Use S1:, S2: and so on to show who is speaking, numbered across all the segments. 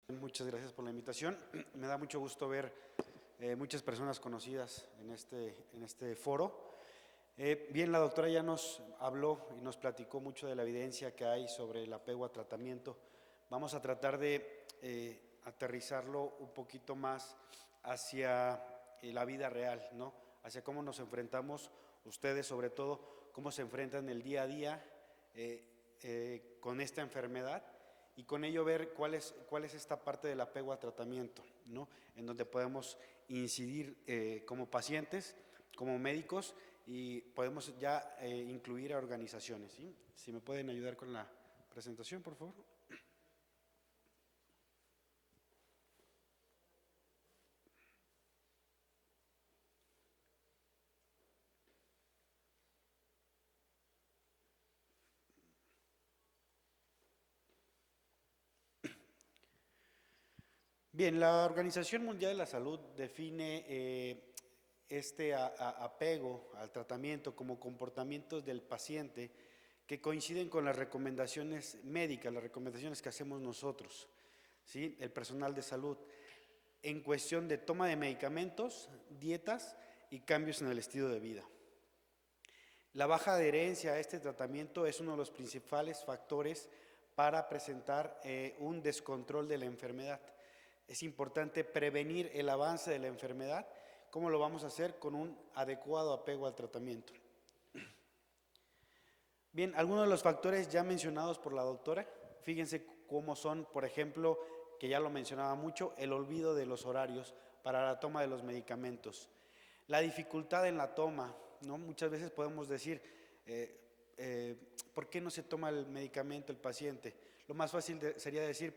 S1: Muchas gracias por la invitación. Me da mucho gusto ver muchas personas conocidas en este foro. Bien, la doctora ya nos habló y nos platicó mucho de la evidencia que hay sobre el apego a tratamiento. Vamos a tratar de aterrizarlo un poquito más hacia la vida real, ¿no? Hacia cómo nos enfrentamos, ustedes sobre todo, cómo se enfrentan el día a día con esta enfermedad, y con ello ver cuál es esta parte del apego a tratamiento, ¿no? En donde podemos incidir como pacientes, como médicos, y podemos ya incluir a organizaciones, ¿sí? Si me pueden ayudar con la presentación, por favor. Bien, la Organización Mundial de la Salud define este apego al tratamiento como comportamientos del paciente que coinciden con las recomendaciones médicas, las recomendaciones que hacemos nosotros, ¿sí? El personal de salud, en cuestión de toma de medicamentos, dietas y cambios en el estilo de vida. La baja adherencia a este tratamiento es uno de los principales factores para presentar un descontrol de la enfermedad. Es importante prevenir el avance de la enfermedad. ¿Cómo lo vamos a hacer? Con un adecuado apego al tratamiento. Bien, algunos de los factores ya mencionados por la doctora, fíjense cómo son, por ejemplo, que ya lo mencionaba mucho, el olvido de los horarios para la toma de los medicamentos. La dificultad en la toma, ¿no? Muchas veces podemos decir, ¿por qué no se toma el medicamento el paciente? Lo más fácil sería decir,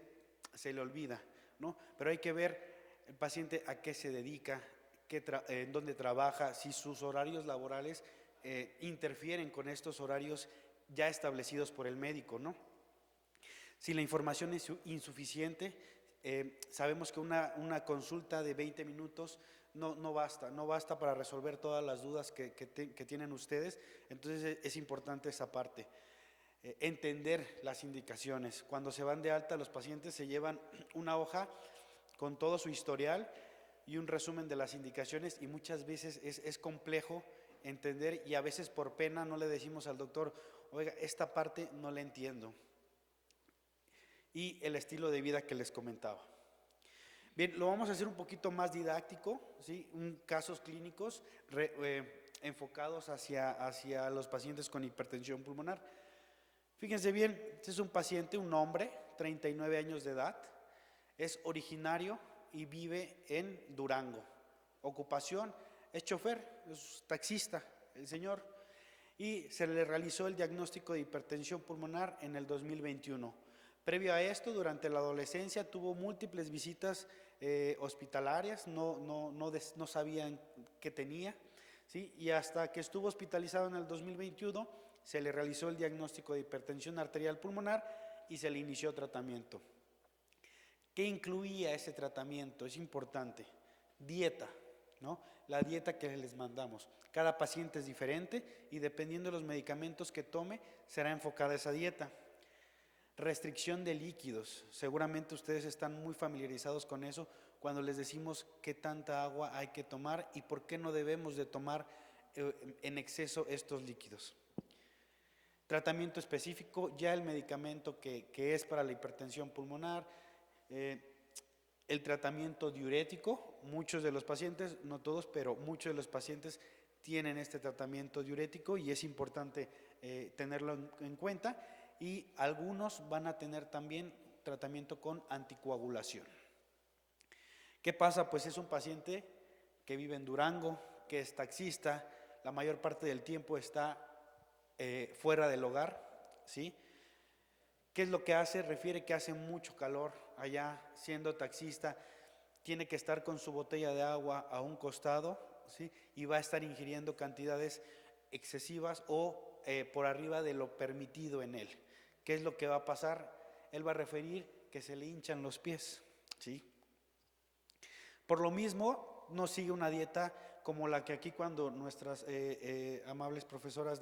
S1: se le olvida, ¿no? Pero hay que ver el paciente a qué se dedica, en dónde trabaja, si sus horarios laborales interfieren con estos horarios ya establecidos por el médico, ¿no? Si la información es insuficiente, sabemos que una consulta de 20 minutos no basta para resolver todas las dudas que tienen ustedes. Entonces es importante esa parte. Entender las indicaciones. Cuando se van de alta, los pacientes se llevan una hoja con todo su historial y un resumen de las indicaciones, y muchas veces es complejo entender, y a veces por pena no le decimos al doctor, oiga, esta parte no la entiendo. Y el estilo de vida que les comentaba. Bien, lo vamos a hacer un poquito más didáctico, ¿sí? Casos clínicos enfocados hacia los pacientes con hipertensión pulmonar. Fíjense bien, este es un paciente, un hombre, 39 años de edad, es originario y vive en Durango. Ocupación, es chofer, es taxista, el señor, y se le realizó el diagnóstico de hipertensión pulmonar en el 2021. Previo a esto, durante la adolescencia, tuvo múltiples visitas hospitalarias, no sabían qué tenía, ¿sí? Y hasta que estuvo hospitalizado en el 2021, se le realizó el diagnóstico de hipertensión arterial pulmonar y se le inició tratamiento. ¿Qué incluía ese tratamiento? Es importante. Dieta, ¿no? La dieta que les mandamos. Cada paciente es diferente y dependiendo de los medicamentos que tome, será enfocada esa dieta. Restricción de líquidos. Seguramente ustedes están muy familiarizados con eso cuando les decimos qué tanta agua hay que tomar y por qué no debemos de tomar en exceso estos líquidos. Tratamiento específico, ya el medicamento que es para la hipertensión pulmonar, el tratamiento diurético, muchos de los pacientes, no todos, pero muchos de los pacientes tienen este tratamiento diurético y es importante tenerlo en cuenta, y algunos van a tener también tratamiento con anticoagulación. ¿Qué pasa? Pues es un paciente que vive en Durango, que es taxista, la mayor parte del tiempo está fuera del hogar, ¿sí? ¿Qué es lo que hace? Refiere que hace mucho calor allá, siendo taxista, tiene que estar con su botella de agua a un costado, ¿sí? Y va a estar ingiriendo cantidades excesivas o por arriba de lo permitido en él. ¿Qué es lo que va a pasar? Él va a referir que se le hinchan los pies, ¿sí? Por lo mismo, no sigue una dieta como la que aquí cuando nuestras amables profesoras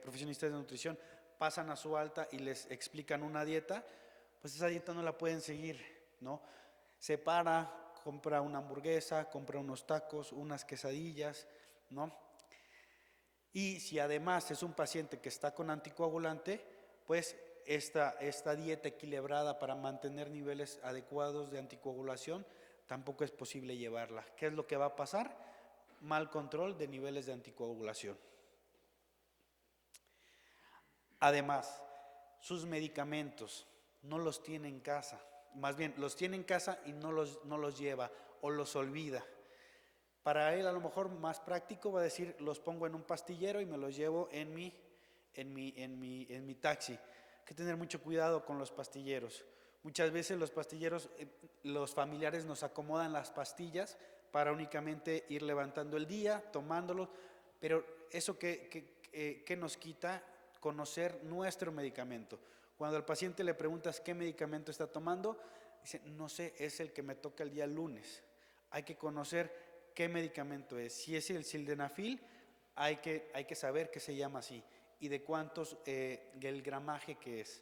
S1: profesionistas de nutrición pasan a su alta y les explican una dieta, pues esa dieta no la pueden seguir, ¿no? Se para, compra una hamburguesa, compra unos tacos, unas quesadillas, ¿no? Y si además es un paciente que está con anticoagulante, pues esta dieta equilibrada para mantener niveles adecuados de anticoagulación tampoco es posible llevarla. ¿Qué es lo que va a pasar? Mal control de niveles de anticoagulación. Además, sus medicamentos no los tiene en casa, más bien los tiene en casa y no los lleva o los olvida. Para él a lo mejor más práctico va a decir, los pongo en un pastillero y me los llevo en mi taxi. Hay que tener mucho cuidado con los pastilleros. Muchas veces los pastilleros, los familiares nos acomodan las pastillas para únicamente ir levantando el día, tomándolo, pero eso que nos quita conocer nuestro medicamento. Cuando al paciente le preguntas qué medicamento está tomando, dice, no sé, es el que me toca el día lunes. Hay que conocer qué medicamento es. Si es el sildenafil, hay que saber que se llama así y de cuántos, el gramaje que es.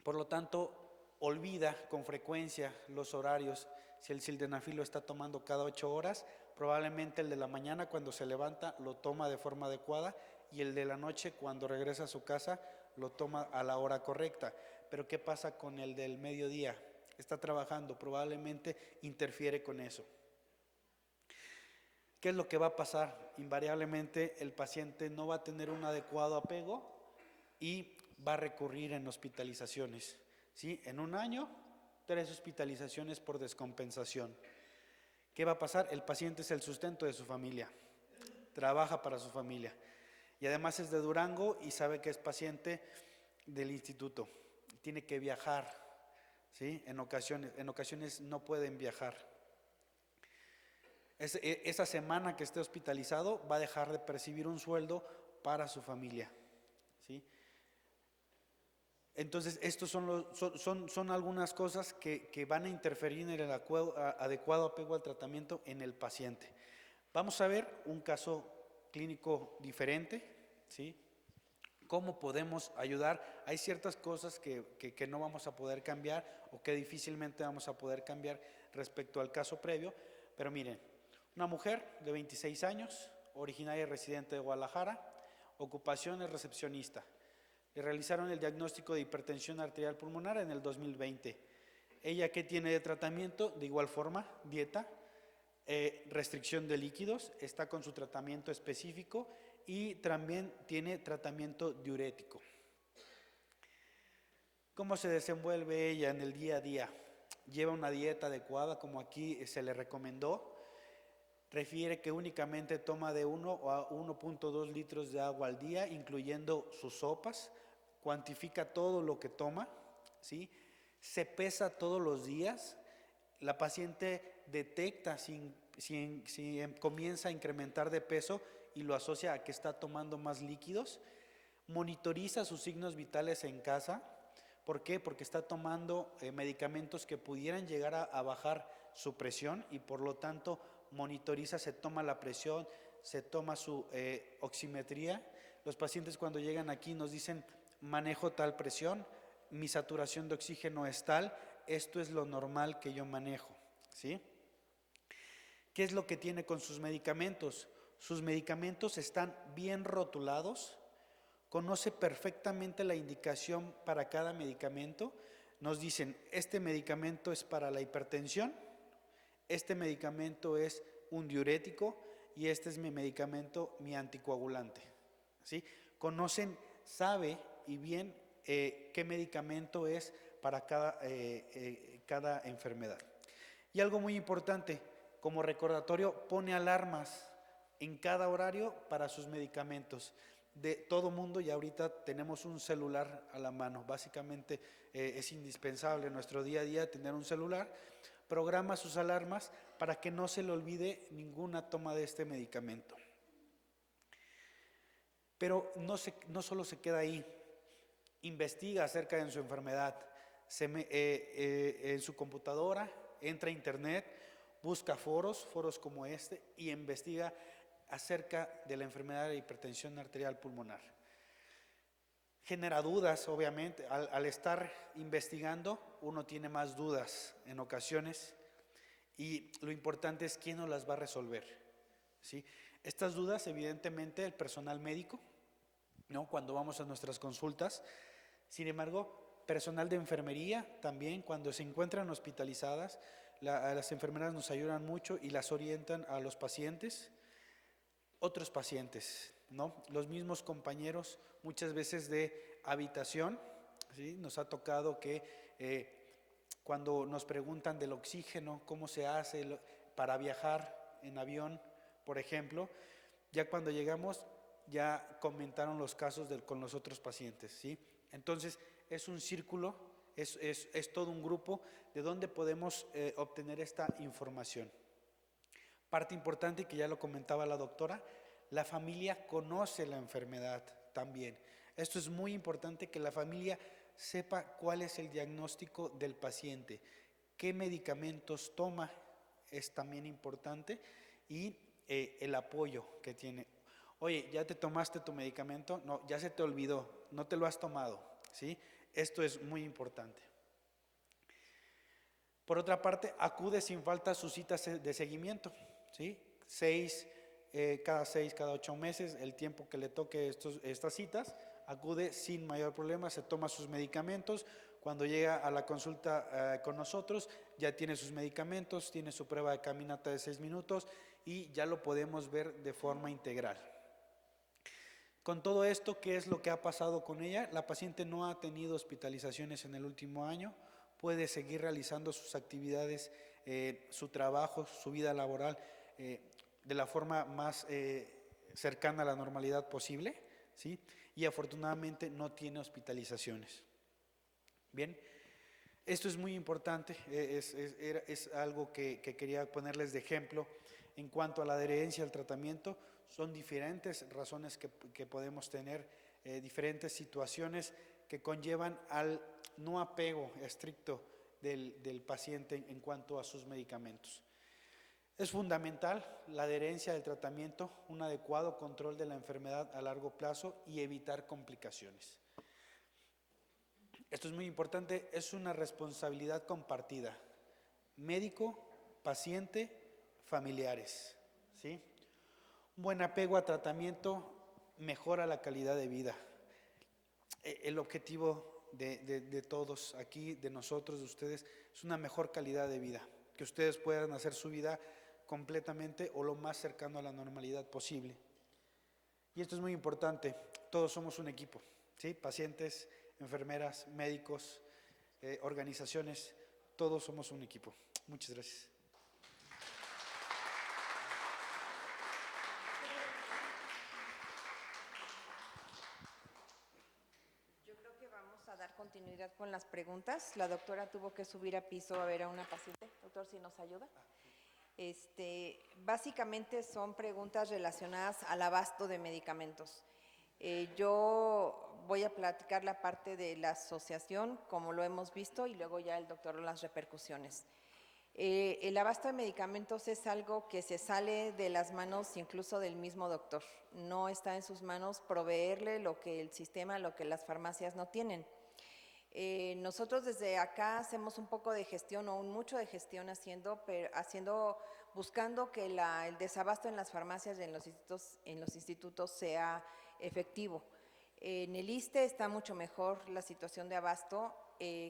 S1: Por lo tanto, olvida con frecuencia los horarios. Si el sildenafil lo está tomando cada 8 horas, probablemente el de la mañana cuando se levanta lo toma de forma adecuada y el de la noche cuando regresa a su casa lo toma a la hora correcta. Pero ¿qué pasa con el del mediodía? Está trabajando, probablemente interfiere con eso. ¿Qué es lo que va a pasar? Invariablemente el paciente no va a tener un adecuado apego y va a recurrir en hospitalizaciones. ¿Sí? En un año, 3 hospitalizaciones por descompensación. ¿Qué va a pasar? El paciente es el sustento de su familia, trabaja para su familia y además es de Durango y sabe que es paciente del instituto. Tiene que viajar, ¿sí? En ocasiones no pueden viajar. Esa semana que esté hospitalizado va a dejar de percibir un sueldo para su familia, ¿sí? Entonces, estos son algunas cosas que van a interferir en el adecuado apego al tratamiento en el paciente. Vamos a ver un caso clínico diferente, ¿sí? ¿Cómo podemos ayudar? Hay ciertas cosas que no vamos a poder cambiar o que difícilmente vamos a poder cambiar respecto al caso previo, pero miren, una mujer de 26 años, originaria y residente de Guadalajara, ocupación es recepcionista. Le realizaron el diagnóstico de hipertensión arterial pulmonar en el 2020. ¿Ella qué tiene de tratamiento? De igual forma, dieta, restricción de líquidos, está con su tratamiento específico y también tiene tratamiento diurético. ¿Cómo se desenvuelve ella en el día a día? Lleva una dieta adecuada, como aquí se le recomendó. Refiere que únicamente toma de 1 a 1.2 litros de agua al día, incluyendo sus sopas. Cuantifica todo lo que toma, ¿sí? Se pesa todos los días. La paciente detecta si comienza a incrementar de peso y lo asocia a que está tomando más líquidos. Monitoriza sus signos vitales en casa. ¿Por qué? Porque está tomando medicamentos que pudieran llegar a bajar su presión y por lo tanto monitoriza, se toma la presión, se toma su oximetría. Los pacientes cuando llegan aquí nos dicen, manejo tal presión, mi saturación de oxígeno es tal, esto es lo normal que yo manejo, ¿sí? ¿Qué es lo que tiene con sus medicamentos? Sus medicamentos están bien rotulados, conoce perfectamente la indicación para cada medicamento. Nos dicen, este medicamento es para la hipertensión, este medicamento es un diurético y este es mi medicamento, mi anticoagulante, ¿sí? Conocen, sabe y bien qué medicamento es para cada enfermedad. Y algo muy importante, como recordatorio, pone alarmas en cada horario para sus medicamentos. De todo mundo y ahorita tenemos un celular a la mano, básicamente es indispensable en nuestro día a día tener un celular. Programa sus alarmas para que no se le olvide ninguna toma de este medicamento. Pero no solo se queda ahí, investiga acerca de su enfermedad, en su computadora, entra a internet, busca foros como este y investiga acerca de la enfermedad de hipertensión arterial pulmonar. Genera dudas, obviamente. Al estar investigando, uno tiene más dudas en ocasiones y lo importante es quién nos las va a resolver, ¿sí? Estas dudas, evidentemente, el personal médico, ¿no? Cuando vamos a nuestras consultas. Sin embargo, personal de enfermería también, cuando se encuentran hospitalizadas, las enfermeras nos ayudan mucho y las orientan a los pacientes. Otros pacientes, ¿no? Los mismos compañeros, muchas veces de habitación, ¿sí? Nos ha tocado que cuando nos preguntan del oxígeno, cómo se hace para viajar en avión, por ejemplo, ya cuando llegamos ya comentaron los casos con los otros pacientes, ¿sí? Entonces es un círculo, es todo un grupo de donde podemos obtener esta información. Parte importante que ya lo comentaba la doctora, la familia conoce la enfermedad también. Esto es muy importante, que la familia sepa cuál es el diagnóstico del paciente, qué medicamentos toma, es también importante, y el apoyo que tiene. Oye, ¿ya te tomaste tu medicamento? No, ya se te olvidó, no te lo has tomado, ¿sí? Esto es muy importante. Por otra parte, acude sin falta a sus citas de seguimiento, ¿sí? Cada 8 meses, el tiempo que le toque estas citas, acude sin mayor problema, se toma sus medicamentos. Cuando llega a la consulta con nosotros, ya tiene sus medicamentos, tiene su prueba de caminata de 6 minutos y ya lo podemos ver de forma integral. Con todo esto, ¿qué es lo que ha pasado con ella? La paciente no ha tenido hospitalizaciones en el último año, puede seguir realizando sus actividades, su trabajo, su vida laboral de la forma más cercana a la normalidad posible, ¿sí? Y afortunadamente no tiene hospitalizaciones. Bien, esto es muy importante, es algo que quería ponerles de ejemplo en cuanto a la adherencia al tratamiento. Son diferentes razones que podemos tener, diferentes situaciones que conllevan al no apego estricto del paciente en cuanto a sus medicamentos. Es fundamental la adherencia del tratamiento, un adecuado control de la enfermedad a largo plazo y evitar complicaciones. Esto es muy importante, es una responsabilidad compartida, médico, paciente, familiares, ¿sí? Un buen apego a tratamiento mejora la calidad de vida. El objetivo de todos aquí, de nosotros, de ustedes, es una mejor calidad de vida, que ustedes puedan hacer su vida completamente o lo más cercano a la normalidad posible. Y esto es muy importante, todos somos un equipo, ¿sí? Pacientes, enfermeras, médicos, organizaciones, todos somos un equipo. Muchas gracias.
S2: Yo creo que vamos a dar continuidad con las preguntas. La doctora tuvo que subir a piso a ver a una paciente. Doctor, si nos ayuda. Básicamente son preguntas relacionadas al abasto de medicamentos. Yo voy a platicar la parte de la asociación, como lo hemos visto, y luego ya el doctor las repercusiones. El abasto de medicamentos es algo que se sale de las manos incluso del mismo doctor. No está en sus manos proveerle lo que el sistema, lo que las farmacias no tienen. Nosotros desde acá hacemos un poco de gestión o mucho de gestión buscando que el desabasto en las farmacias y en los institutos sea efectivo. En el ISSSTE está mucho mejor la situación de abasto,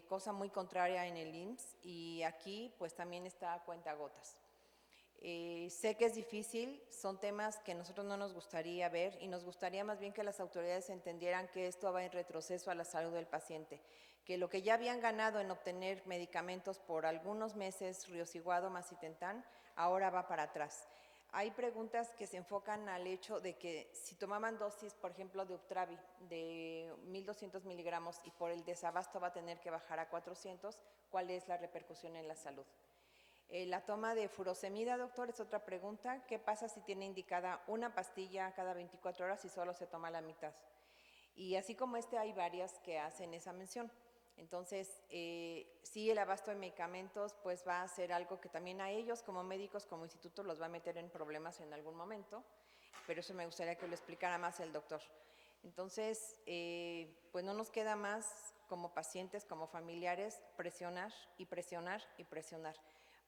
S2: cosa muy contraria en el IMSS, y aquí pues también está a cuentagotas. Sé que es difícil, son temas que a nosotros no nos gustaría ver y nos gustaría más bien que las autoridades entendieran que esto va en retroceso a la salud del paciente, que lo que ya habían ganado en obtener medicamentos por algunos meses, Riociguado, Macitentan, ahora va para atrás. Hay preguntas que se enfocan al hecho de que si tomaban dosis, por ejemplo, de Uptravi de 1.200 miligramos y por el desabasto va a tener que bajar a 400, ¿cuál es la repercusión en la salud? La toma de furosemida, doctor, es otra pregunta. ¿Qué pasa si tiene indicada una pastilla cada 24 horas y solo se toma la mitad? Y así como hay varias que hacen esa mención. Entonces, sí, el abasto de medicamentos pues va a ser algo que también a ellos como médicos, como instituto, los va a meter en problemas en algún momento, pero eso me gustaría que lo explicara más el doctor. Entonces, pues no nos queda más como pacientes, como familiares, presionar y presionar y presionar,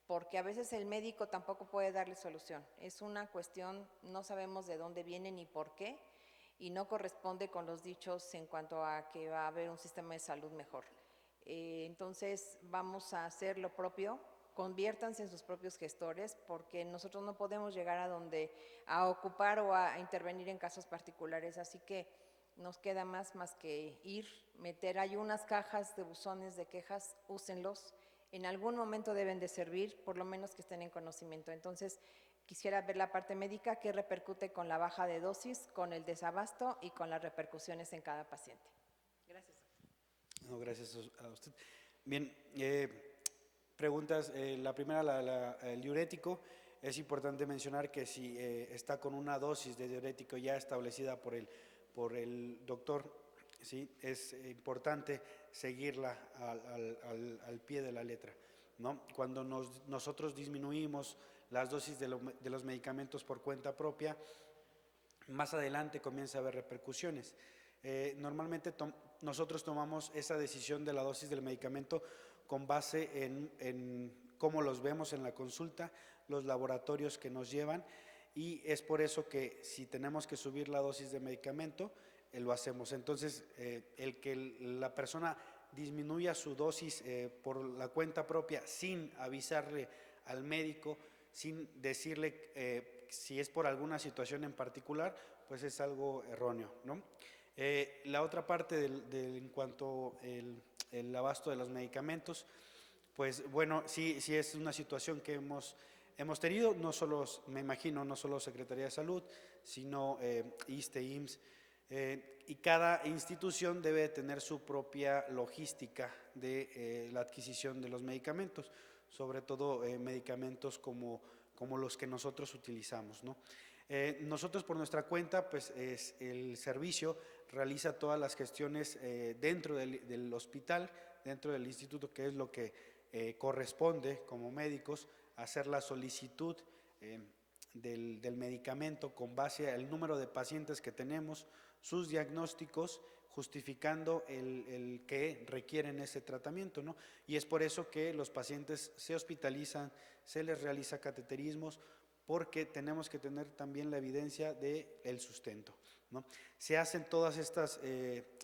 S2: porque a veces el médico tampoco puede darle solución. Es una cuestión, no sabemos de dónde viene ni por qué, y no corresponde con los dichos en cuanto a que va a haber un sistema de salud mejor. Entonces, vamos a hacer lo propio. Conviértanse en sus propios gestores, porque nosotros no podemos llegar a ocupar o a intervenir en casos particulares, así que nos queda más que ir, meter, hay unas cajas de buzones de quejas, úsenlos, en algún momento deben de servir, por lo menos que estén en conocimiento. Entonces, quisiera ver la parte médica, qué repercute con la baja de dosis, con el desabasto y con las repercusiones en cada paciente. Gracias.
S1: No, gracias a usted. Bien, preguntas. La primera, el diurético. Es importante mencionar que si está con una dosis de diurético ya establecida por el doctor, ¿sí? Es importante seguirla al pie de la letra, ¿no? Cuando nosotros disminuimos las dosis de los medicamentos por cuenta propia, más adelante comienza a haber repercusiones. Normalmente nosotros tomamos esa decisión de la dosis del medicamento con base en cómo los vemos en la consulta, los laboratorios que nos llevan, y es por eso que si tenemos que subir la dosis de medicamento, lo hacemos. Entonces, el que la persona disminuya su dosis por la cuenta propia sin avisarle al médico, sin decirle si es por alguna situación en particular, pues es algo erróneo, ¿no? La otra parte en cuanto el abasto de los medicamentos, pues bueno, sí es una situación que hemos tenido, no solo, me imagino, no solo Secretaría de Salud, sino ISSSTE, IMSS, y cada institución debe tener su propia logística de la adquisición de los medicamentos, sobre todo medicamentos como los que nosotros utilizamos, ¿no? Nosotros por nuestra cuenta, pues el servicio realiza todas las gestiones dentro del hospital, dentro del instituto, que es lo que corresponde como médicos, hacer la solicitud del medicamento con base al número de pacientes que tenemos, sus diagnósticos, justificando el que requieren ese tratamiento, ¿no? Y es por eso que los pacientes se hospitalizan, se les realiza cateterismos, porque tenemos que tener también la evidencia del sustento, ¿no? Se hacen todas estas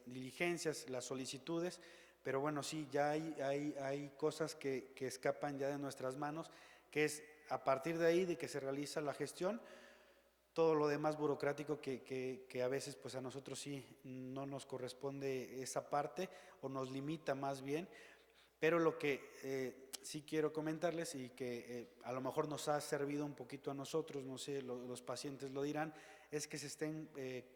S1: diligencias, las solicitudes, pero bueno, sí, ya hay cosas que escapan ya de nuestras manos, que es a partir de ahí de que se realiza la gestión, todo lo demás burocrático que a veces pues a nosotros sí no nos corresponde esa parte o nos limita más bien, pero lo que sí quiero comentarles y que a lo mejor nos ha servido un poquito a nosotros, no sé, los pacientes lo dirán, es que se estén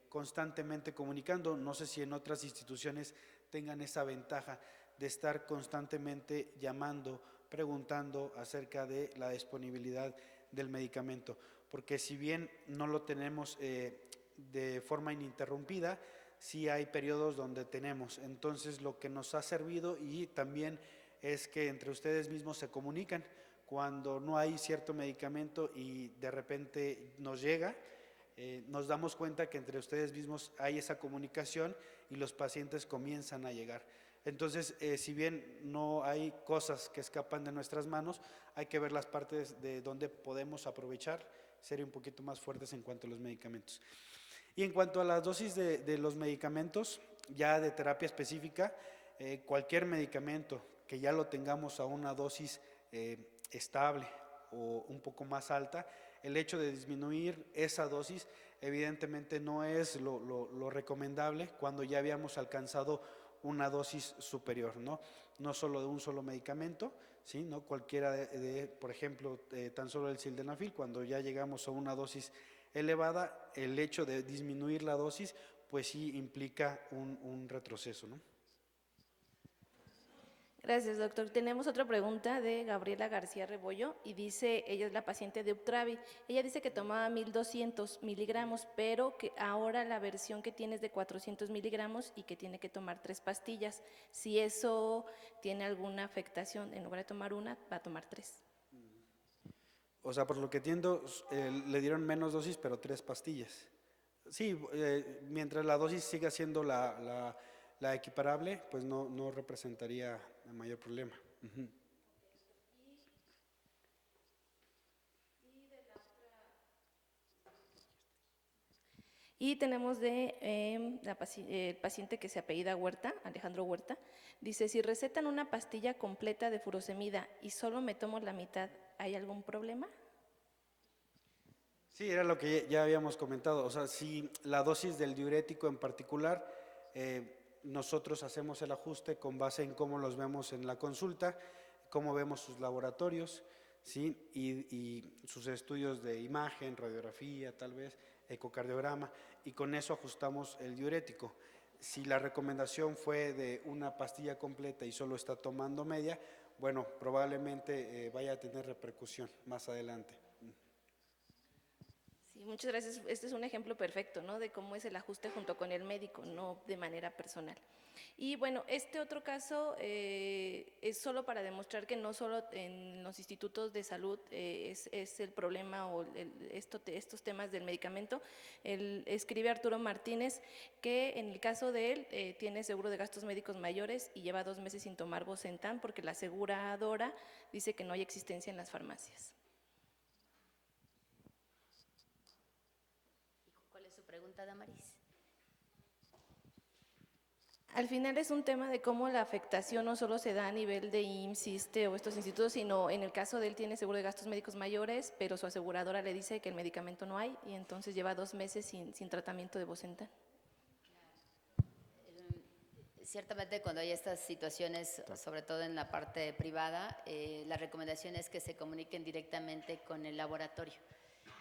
S1: constantemente comunicando. No sé si en otras instituciones tengan esa ventaja de estar constantemente llamando, preguntando acerca de la disponibilidad del medicamento, porque si bien no lo tenemos de forma ininterrumpida, sí hay periodos donde tenemos. Entonces lo que nos ha servido y también es que entre ustedes mismos se comunican cuando no hay cierto medicamento y de repente nos llega, nos damos cuenta que entre ustedes mismos hay esa comunicación y los pacientes comienzan a llegar. Entonces, si bien no hay cosas que escapan de nuestras manos, hay que ver las partes de donde podemos aprovechar, ser un poquito más fuertes en cuanto a los medicamentos. Y en cuanto a las dosis de los medicamentos, ya de terapia específica, cualquier medicamento que ya lo tengamos a una dosis estable o un poco más alta, el hecho de disminuir esa dosis evidentemente no es lo recomendable cuando ya habíamos alcanzado una dosis superior, ¿no? No solo de un solo medicamento, ¿sí? ¿No? Cualquiera por ejemplo, tan solo el sildenafil, cuando ya llegamos a una dosis elevada, el hecho de disminuir la dosis, pues sí implica un retroceso, ¿no?
S3: Gracias, doctor. Tenemos otra pregunta de Gabriela García Rebollo y dice, ella es la paciente de Uptravi. Ella dice que tomaba 1200 miligramos, pero que ahora la versión que tiene es de 400 miligramos y que tiene que tomar 3 pastillas. Si eso tiene alguna afectación, en lugar de tomar una, va a tomar 3.
S1: O sea, por lo que entiendo, le dieron menos dosis, pero 3 pastillas. Sí, mientras la dosis siga siendo la equiparable, pues no representaría mayor problema. Ujú.
S3: Y tenemos de el paciente que se apellida Huerta, Alejandro Huerta, dice, si recetan una pastilla completa de furosemida y solo me tomo la mitad, ¿hay algún problema?
S1: Sí, era lo que ya habíamos comentado. O sea, si la dosis del diurético en particular, nosotros hacemos el ajuste con base en cómo los vemos en la consulta, cómo vemos sus laboratorios, ¿sí? Y sus estudios de imagen, radiografía, tal vez, ecocardiograma, y con eso ajustamos el diurético. Si la recomendación fue de una pastilla completa y solo está tomando media, bueno, probablemente vaya a tener repercusión más adelante.
S3: Sí, muchas gracias. Este es un ejemplo perfecto, ¿no? De cómo es el ajuste junto con el médico, no de manera personal. Y bueno, este otro caso es solo para demostrar que no solo en los institutos de salud es el problema o estos temas del medicamento. Escribe Arturo Martínez que en el caso de él tiene seguro de gastos médicos mayores y lleva 2 meses sin tomar Bosentan porque la aseguradora dice que no hay existencia en las farmacias.
S4: ¿Cuál es su pregunta, Damaris?
S3: Al final es un tema de cómo la afectación no solo se da a nivel de IMSS, ISSSTE o estos institutos, sino en el caso de él tiene seguro de gastos médicos mayores, pero su aseguradora le dice que el medicamento no hay y entonces lleva 2 meses sin tratamiento de Bosentan.
S4: Ciertamente cuando hay estas situaciones, sobre todo en la parte privada, la recomendación es que se comuniquen directamente con el laboratorio.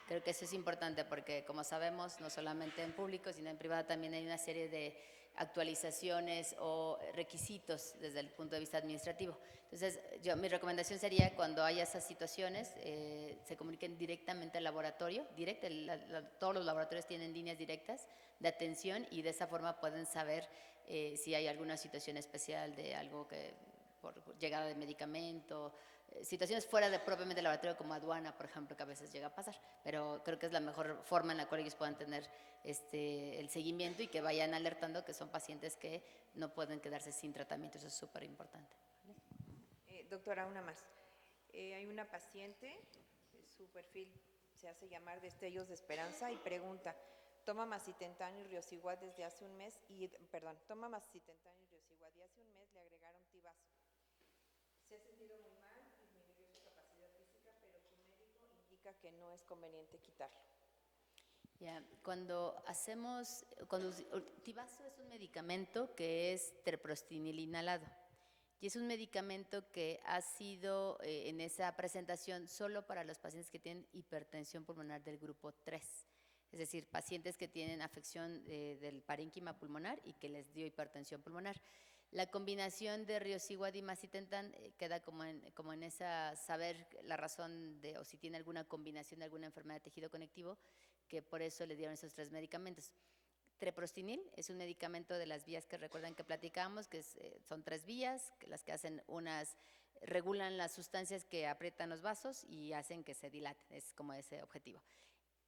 S4: Creo que eso es importante porque, como sabemos, no solamente en público, sino en privado también hay una serie de actualizaciones o requisitos desde el punto de vista administrativo. Entonces, mi recomendación sería cuando haya esas situaciones, se comuniquen directamente al laboratorio. Todos los laboratorios tienen líneas directas de atención y de esa forma pueden saber si hay alguna situación especial de algo que por llegada de medicamento, situaciones fuera de propiamente el laboratorio como aduana, por ejemplo, que a veces llega a pasar, pero creo que es la mejor forma en la cual ellos puedan tener el seguimiento y que vayan alertando que son pacientes que no pueden quedarse sin tratamiento, eso es súper importante.
S2: Doctora, una más. Hay una paciente, su perfil se hace llamar Destellos de Esperanza y pregunta, toma Macitentan y Riociguat desde hace un mes, toma Macitentan y Riociguat y hace un mes le agregaron Tivazo. Se ha sentido muy mal, disminuyó su capacidad física, pero su médico indica que no es conveniente quitarlo.
S4: Tivazo es un medicamento que es treprostinil inhalado y es un medicamento que ha sido en esa presentación solo para los pacientes que tienen hipertensión pulmonar del grupo 3, es decir, pacientes que tienen afección del parénquima pulmonar y que les dio hipertensión pulmonar. La combinación de Riociguat y Macitentan queda como en esa saber la razón de o si tiene alguna combinación de alguna enfermedad de tejido conectivo, que por eso le dieron esos 3 medicamentos. Treprostinil es un medicamento de las vías que recuerdan que platicamos, que son 3 vías, que las que hacen regulan las sustancias que aprietan los vasos y hacen que se dilaten, es como ese objetivo.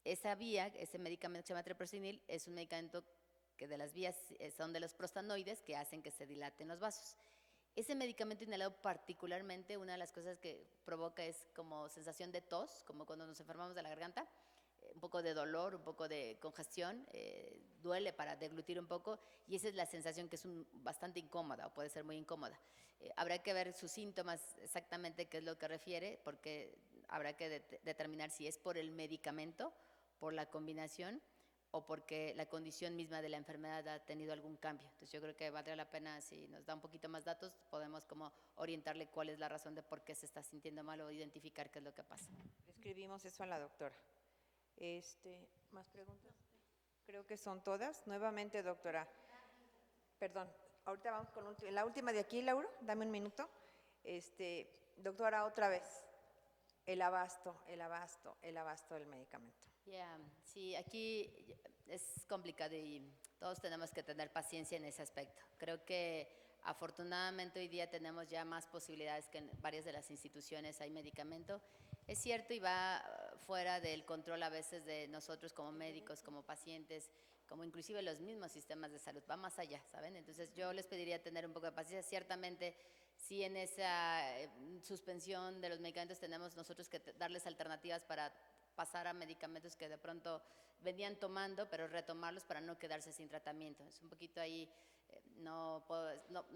S4: Esa vía, ese medicamento que se llama treprostinil, es un medicamento que de las vías son de los prostanoides que hacen que se dilaten los vasos. Ese medicamento inhalado particularmente, una de las cosas que provoca es como sensación de tos, como cuando nos enfermamos de la garganta, un poco de dolor, un poco de congestión, duele para deglutir un poco y esa es la sensación que es bastante incómoda o puede ser muy incómoda. Habrá que ver sus síntomas exactamente qué es lo que refiere porque habrá que determinar si es por el medicamento, por la combinación o porque la condición misma de la enfermedad ha tenido algún cambio. Entonces yo creo que valdría la pena, si nos da un poquito más datos, podemos como orientarle cuál es la razón de por qué se está sintiendo mal o identificar qué es lo que pasa.
S2: Escribimos eso a la doctora. ¿Más preguntas? Creo que son todas. Nuevamente, doctora. Perdón, ahorita vamos con la última de aquí, Laura, dame un minuto. Doctora, otra vez, el abasto del medicamento.
S4: Sí, aquí es complicado y todos tenemos que tener paciencia en ese aspecto. Creo que afortunadamente hoy día tenemos ya más posibilidades que en varias de las instituciones hay medicamento. Es cierto y va fuera del control a veces de nosotros como médicos, como pacientes, como inclusive los mismos sistemas de salud, va más allá, ¿saben? Entonces yo les pediría tener un poco de paciencia. Ciertamente, si en esa suspensión de los medicamentos tenemos nosotros que darles alternativas para pasar a medicamentos que de pronto venían tomando, pero retomarlos para no quedarse sin tratamiento. Es un poquito ahí, no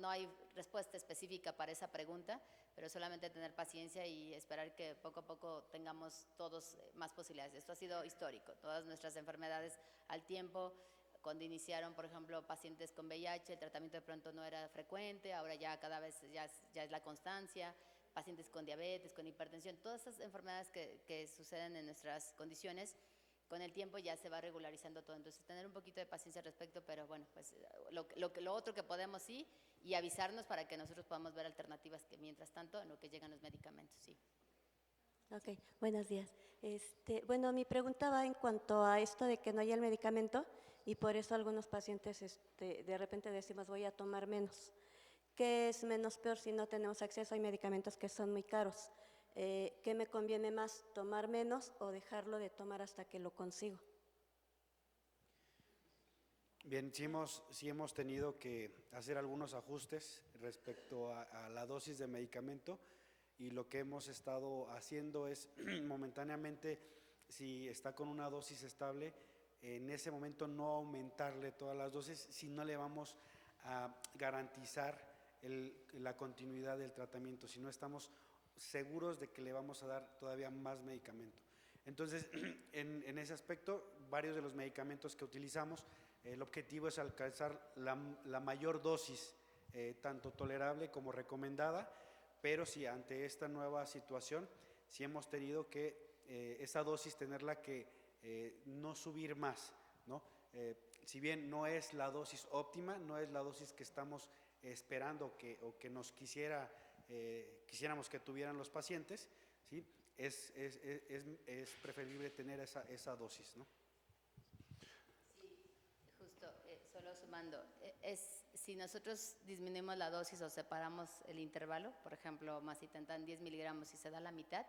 S4: hay respuesta específica para esa pregunta, pero solamente tener paciencia y esperar que poco a poco tengamos todos más posibilidades. Esto ha sido histórico, todas nuestras enfermedades al tiempo, cuando iniciaron, por ejemplo, pacientes con VIH, el tratamiento de pronto no era frecuente, ahora ya cada vez ya es la constancia, pacientes con diabetes, con hipertensión, todas esas enfermedades que suceden en nuestras condiciones, con el tiempo ya se va regularizando todo. Entonces, tener un poquito de paciencia al respecto, pero bueno, pues lo otro que podemos sí, y avisarnos para que nosotros podamos ver alternativas que mientras tanto, en lo que llegan los medicamentos, sí.
S5: Ok, buenos días. Bueno, mi pregunta va en cuanto a esto de que no hay el medicamento y por eso algunos pacientes de repente decimos voy a tomar menos. ¿Qué es menos peor si no tenemos acceso? Hay medicamentos que son muy caros. ¿Qué me conviene más, tomar menos o dejarlo de tomar hasta que lo consigo?
S1: Bien, sí hemos tenido que hacer algunos ajustes respecto a la dosis de medicamento, y lo que hemos estado haciendo es momentáneamente, si está con una dosis estable, en ese momento no aumentarle todas las dosis, si no le vamos a garantizar la continuidad del tratamiento, si no estamos seguros de que le vamos a dar todavía más medicamento. Entonces, en ese aspecto, varios de los medicamentos que utilizamos, el objetivo es alcanzar la mayor dosis, tanto tolerable como recomendada, pero sí, ante esta nueva situación, sí hemos tenido que esa dosis tenerla que no subir más, ¿no? Si bien no es la dosis óptima, no es la dosis que estamos esperando o que nos quisiéramos que tuvieran los pacientes, ¿sí? Es preferible tener esa dosis, ¿no?
S4: Justo, solo sumando, si nosotros disminuimos la dosis o separamos el intervalo, por ejemplo, macitentan 10 miligramos y se da la mitad,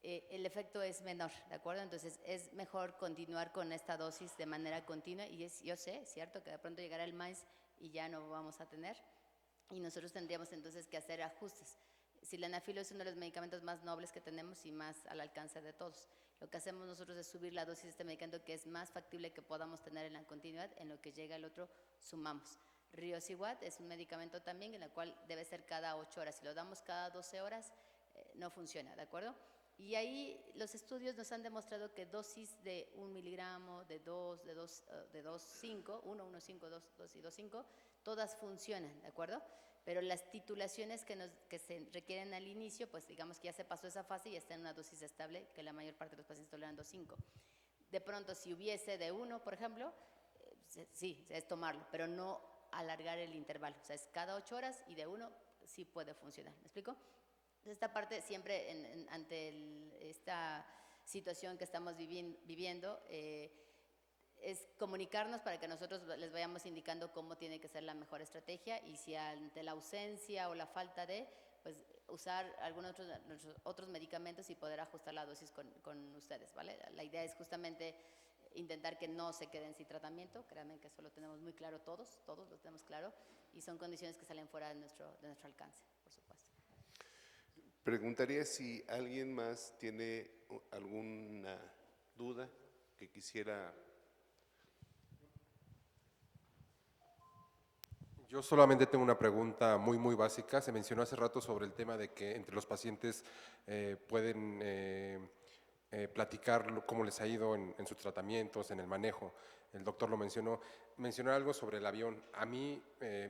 S4: el efecto es menor, ¿de acuerdo? Entonces es mejor continuar con esta dosis de manera continua, y yo sé, es cierto que de pronto llegará el maíz y ya no vamos a tener, y nosotros tendríamos entonces que hacer ajustes. Sildenafil es uno de los medicamentos más nobles que tenemos y más al alcance de todos. Lo que hacemos nosotros es subir la dosis de este medicamento, que es más factible que podamos tener en la continuidad, en lo que llega el otro sumamos. Riociguat es un medicamento también en el cual debe ser cada 8 horas. Si lo damos cada 12 horas, no funciona, ¿de acuerdo? Y ahí los estudios nos han demostrado que dosis de 1 miligramo, de 2,5, 1, 1,5, 2 y 2,5, todas funcionan, ¿de acuerdo? Pero las titulaciones que se requieren al inicio, pues digamos que ya se pasó esa fase y ya está en una dosis estable, que la mayor parte de los pacientes toleran 2,5. De pronto, si hubiese de 1, por ejemplo, sí, es tomarlo, pero no alargar el intervalo. O sea, es cada 8 horas y de 1 sí puede funcionar. ¿Me explico? Esta parte siempre ante esta situación que estamos viviendo, es comunicarnos para que nosotros les vayamos indicando cómo tiene que ser la mejor estrategia, y si ante la ausencia o la falta de, pues usar algunos otros medicamentos y poder ajustar la dosis con ustedes, ¿vale? La idea es justamente intentar que no se queden sin tratamiento. Créanme que eso lo tenemos muy claro todos lo tenemos claro, y son condiciones que salen fuera de nuestro alcance, por supuesto.
S6: Preguntaría si alguien más tiene alguna duda que quisiera.
S7: Yo solamente tengo una pregunta muy básica. Se mencionó hace rato sobre el tema de que entre los pacientes pueden platicar cómo les ha ido en sus tratamientos, en el manejo. El doctor lo mencionó. Mencionó algo sobre el avión. A mí,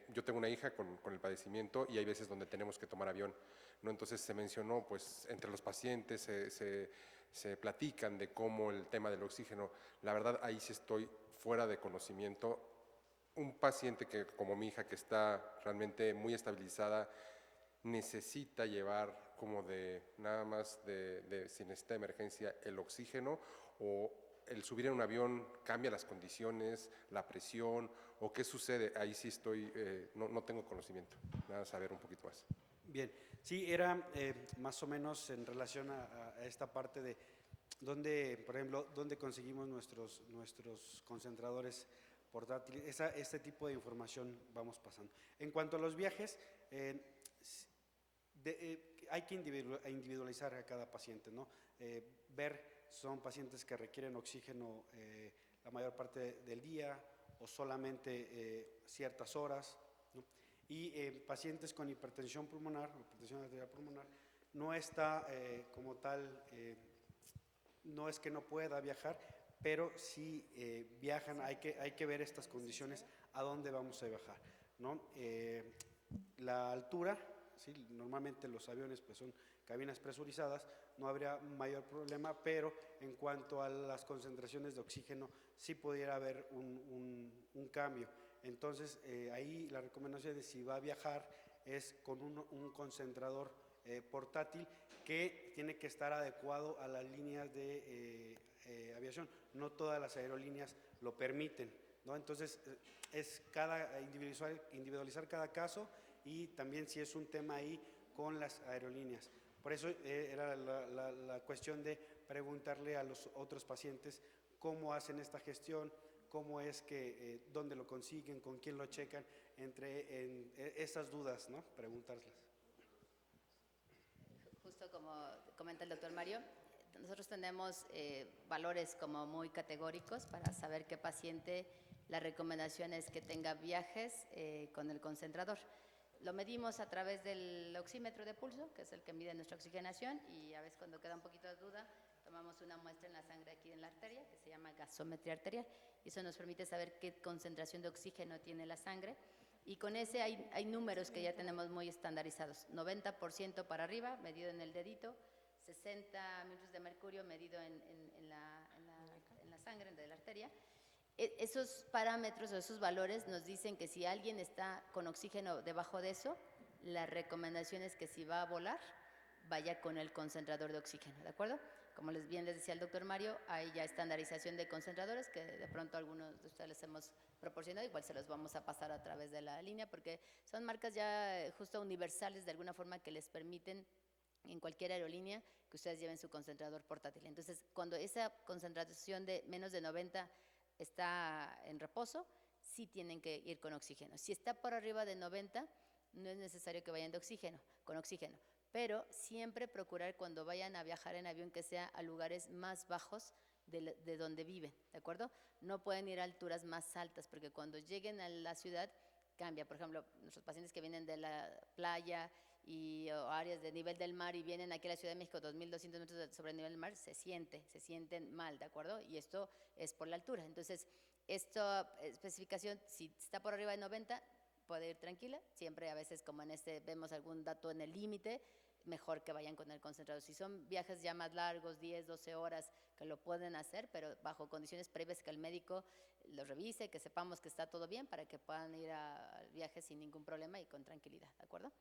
S7: yo tengo una hija con el padecimiento y hay veces donde tenemos que tomar avión, ¿no? Entonces se mencionó, pues entre los pacientes se platican de cómo el tema del oxígeno. La verdad, ahí sí estoy fuera de conocimiento. Un paciente como mi hija, que está realmente muy estabilizada, necesita llevar como nada más si necesita emergencia el oxígeno, o el subir en un avión cambia las condiciones, la presión, o qué sucede. Ahí sí estoy, no tengo conocimiento, nada, saber un poquito más.
S1: Bien, sí, era más o menos en relación a esta parte de por ejemplo, dónde conseguimos nuestros concentradores portátiles, este tipo de información vamos pasando. En cuanto a los viajes, hay que individualizar a cada paciente, ¿no? Ver si son pacientes que requieren oxígeno la mayor parte del día o solamente ciertas horas, ¿no? Y pacientes con hipertensión pulmonar, hipertensión arterial pulmonar, no está como tal, no es que no pueda viajar, pero si viajan, hay que ver estas condiciones, a dónde vamos a viajar, ¿no? La altura, ¿sí? Normalmente los aviones pues son cabinas presurizadas, no habría mayor problema, pero en cuanto a las concentraciones de oxígeno sí pudiera haber un cambio. Entonces ahí la recomendación de si va a viajar es con un concentrador portátil que tiene que estar adecuado a las líneas de aviación. No todas las aerolíneas lo permiten, ¿no? Entonces es individualizar cada caso, y también si es un tema ahí con las aerolíneas. Por eso era la cuestión de preguntarle a los otros pacientes cómo hacen esta gestión, cómo es que, dónde lo consiguen, con quién lo checan, esas dudas, ¿no? Preguntarles.
S4: Justo como comenta el doctor Mario, nosotros tenemos valores como muy categóricos para saber qué paciente, la recomendación es que tenga viajes con el concentrador. Lo medimos a través del oxímetro de pulso, que es el que mide nuestra oxigenación, y a veces cuando queda un poquito de duda, tomamos una muestra en la sangre aquí en la arteria, que se llama gasometría arterial, y eso nos permite saber qué concentración de oxígeno tiene la sangre, y con ese hay números que ya tenemos muy estandarizados, 90% para arriba, medido en el dedito, 60 mililitros de mercurio medido en la sangre de la arteria. Esos parámetros o esos valores nos dicen que si alguien está con oxígeno debajo de eso, la recomendación es que si va a volar, vaya con el concentrador de oxígeno, ¿de acuerdo? Como bien les decía el doctor Mario, hay ya estandarización de concentradores que de pronto algunos de ustedes les hemos proporcionado, igual se los vamos a pasar a través de la línea porque son marcas ya justo universales de alguna forma que les permiten en cualquier aerolínea que ustedes lleven su concentrador portátil. Entonces, cuando esa concentración de menos de 90 está en reposo, sí tienen que ir con oxígeno. Si está por arriba de 90, no es necesario que vayan con oxígeno, pero siempre procurar cuando vayan a viajar en avión que sea a lugares más bajos de donde viven, ¿de acuerdo? No pueden ir a alturas más altas porque cuando lleguen a la ciudad cambia. Por ejemplo, nuestros pacientes que vienen de la playa o áreas de nivel del mar y vienen aquí a la Ciudad de México 2.200 metros sobre el nivel del mar, se sienten mal, ¿de acuerdo? Y esto es por la altura. Entonces, esta especificación, si está por arriba de 90, puede ir tranquila. Siempre a veces, como en vemos algún dato en el límite, mejor que vayan con el concentrador. Si son viajes ya más largos, 10, 12 horas, que lo pueden hacer, pero bajo condiciones previas que el médico los revise, que sepamos que está todo bien para que puedan ir al viaje sin ningún problema y con tranquilidad, ¿de acuerdo?